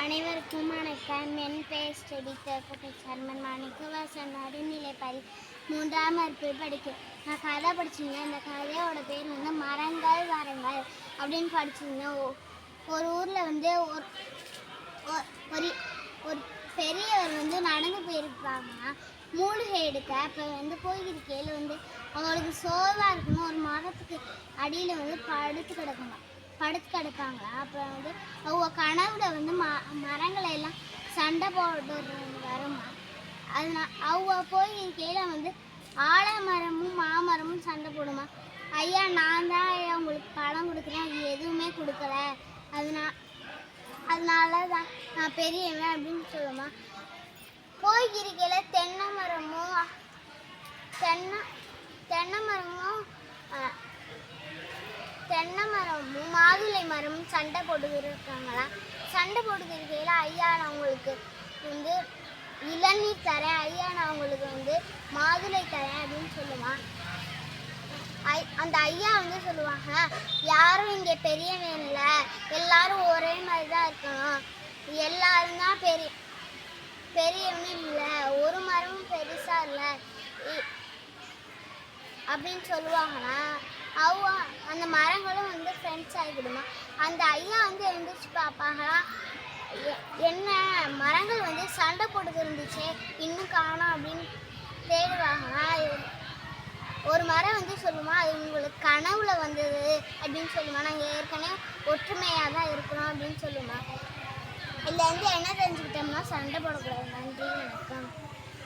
அனைவருக்கும் வணக்கம். என் பெயர் ஸ்டெடி சர்மன் மாணிக்கவாசன் நடுநிலைப்பள்ளி 3ஆம் வகுப்பு படிக்கிறேன். நான் கதை படிச்சிருந்தேன். இந்த கதையோட பேர் வந்து மரங்கள் வரங்கள் அப்படின்னு படிச்சிருந்தேன். ஒரு ஊரில் வந்து ஒரு ஒரு பெரியவர் வந்து நடந்து போயிருப்பாங்கன்னா மூலிகை எடுக்க. அப்போ வந்து போயிருக்கையில் வந்து அவங்களுக்கு சோர்வாக இருக்கணும். ஒரு மரத்துக்கு அடியில் வந்து படுத்து கிடப்பாங்க. அப்புறம் வந்து அவங்க கனவுல வந்து மரங்களை எல்லாம் சண்டை போடுறது வருமா. அதனால் அவங்க போயிருக்கையில் வந்து ஆலமரமும் மாமரமும் சண்டை போடுமா. ஐயா, நான் தான் ஐயா உங்களுக்கு பழம் கொடுக்குறேன், அது எதுவுமே கொடுக்கல, அதனால தான் நான் பெரியவன் அப்படின்னு சொல்லுமா. போயிருக்கையில் தென்னை மரமும் மாதுளை மரமும் சண்டை போட்டுக்கிருக்காங்களா. சண்டை போட்டுக்கிருக்கையில் ஐயா, நான் உங்களுக்கு வந்து இளநீர் தரேன், ஐயா நான் உங்களுக்கு வந்து மாதுளை தரேன் அப்படின்னு சொல்லுவான். அந்த ஐயா வந்து சொல்லுவாங்க, யாரும் இங்கே பெரியவன் இல்லை, எல்லாரும் ஒரே மாதிரி தான் இருக்கணும், எல்லாரும் தான் பெரியவனு இல்லை, ஒரு மரமும் பெருசா இல்லை அப்படின்னு சொல்லுவாங்கன்னா அந்த மரங்களும் வந்து ஃப்ரெண்ட்ஸ் ஆகிவிடுமா. அந்த ஐயா வந்து எழுந்திரிச்சு பார்ப்பாங்களா, என்ன மரங்கள் வந்து சண்டை போட்டுக்கு இருந்துச்சு, இன்னும் காணோம் அப்படின்னு தேடுவாங்களா. ஒரு மரம் வந்து சொல்லுமா, அது உங்களுக்கு கனவுல வந்தது அப்படின்னு சொல்லுமா. நாங்கள் ஏற்கனவே ஒற்றுமையாக தான் இருக்கிறோம் அப்படின்னு சொல்லுமா. இதில் வந்து என்ன தெரிஞ்சுக்கிட்டோம்னா, சண்டை போடக்கூடாது. நன்றி, வணக்கம்.